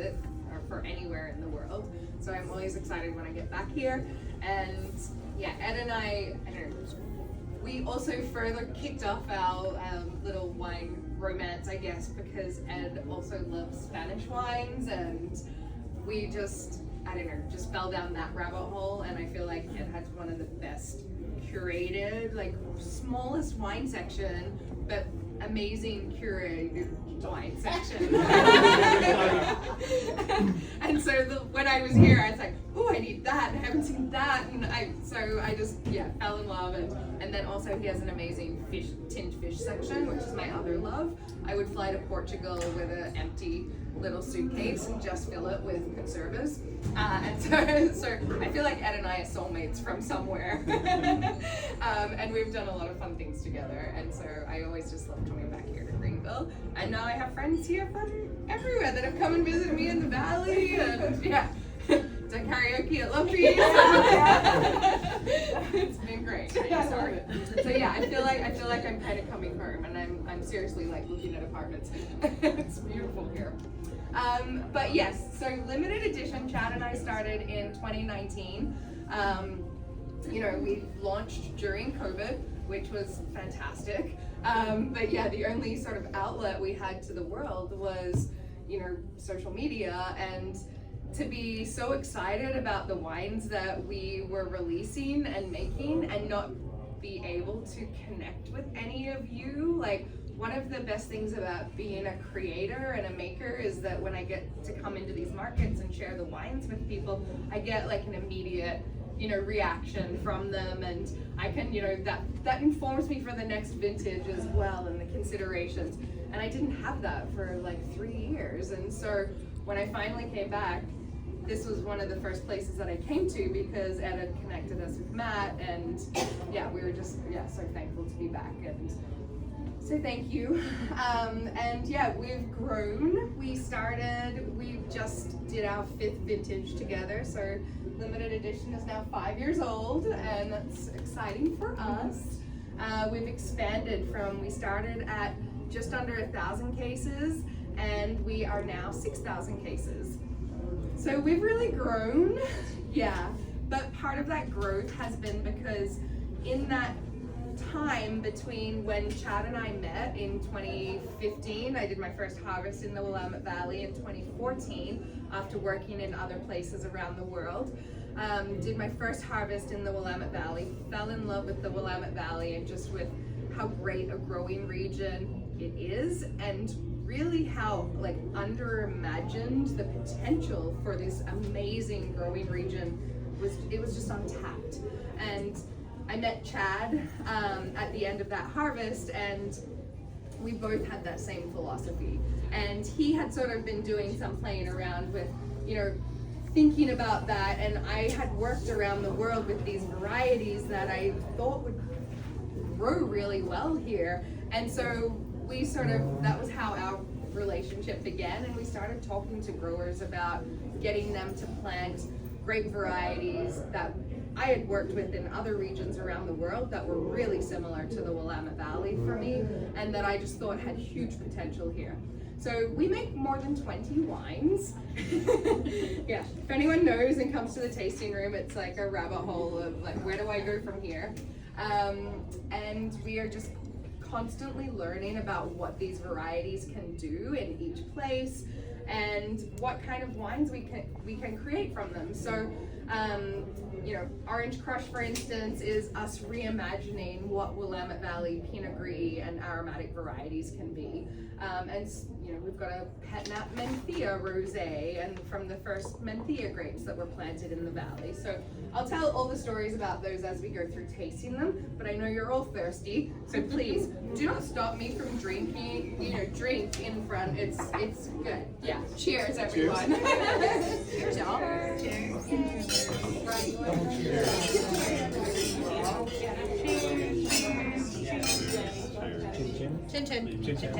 visit for anywhere in the world. So I'm always excited when I get back here. And yeah, Ed and I don't know, we also further kicked off our little wine romance, I guess, because Ed also loves Spanish wines, and we just, I don't know, just fell down that rabbit hole. And I feel like Ed has one of the best curated, like smallest wine section, but amazing curated wine section. And so when I was here, I was like, oh, I need that, and I haven't seen that, and so I just fell in love. And then also he has an amazing tinned fish section, which is my other love. I would fly to Portugal with an empty little suitcase and just fill it with conservas. And so I feel like Ed and I are soulmates from somewhere. And we've done a lot of fun things together. And so I always just love coming back here to Greenville. And now I have friends here from everywhere that have come and visited me in the valley. And done karaoke at Lumpy's. It's been great. So yeah, I feel like I'm kind of coming home, and I'm seriously like looking at apartments. It's beautiful here. But yes, so limited edition, Chad and I started in 2019. We launched during COVID, which was fantastic. But yeah, the only sort of outlet we had to the world was, social media, and to be so excited about the wines that we were releasing and making and not be able to connect with any of you. Like, one of the best things about being a creator and a maker is that when I get to come into these markets and share the wines with people, I get like an immediate reaction from them, and I can, that informs me for the next vintage as well, and the considerations. And I didn't have that for like 3 years. And so when I finally came back, this was one of the first places that I came to because Ed had connected us with Matt, and we were just so thankful to be back and say thank you. And we've grown. We just did our 5th vintage together, so limited edition is now 5 years old, and that's exciting for us. We've expanded we started at just under 1,000 cases, and we are now 6,000 cases. So we've really grown, but part of that growth has been because in that time between when Chad and I met in 2015, I did my first harvest in the Willamette Valley in 2014 after working in other places around the world. Did my first harvest in the Willamette Valley, fell in love with the Willamette Valley and just with how great a growing region it is, and really how under-imagined the potential for this amazing growing region was. It was just untapped. And I met Chad at the end of that harvest, and we both had that same philosophy. And he had sort of been doing some playing around with, thinking about that, and I had worked around the world with these varieties that I thought would grow really well here. And so that was how our relationship began, and we started talking to growers about getting them to plant grape varieties that I had worked with in other regions around the world that were really similar to the Willamette Valley for me, and that I just thought had huge potential here. So we make more than 20 wines. If anyone knows and comes to the tasting room, it's like a rabbit hole of like, where do I go from here? And we are just constantly learning about what these varieties can do in each place and what kind of wines we can create from them. So Orange Crush, for instance, is us reimagining what Willamette Valley Pinot Gris and aromatic varieties can be. And we've got a Petnat Menthea Rosé, and from the first Menthea grapes that were planted in the valley. So I'll tell all the stories about those as we go through tasting them, but I know you're all thirsty, so please do not stop me from drinking, drink in front. It's good. Yeah. Cheers, everyone. Cheers, y'all. Cheers. Cheers. Chin chin. Chin chin.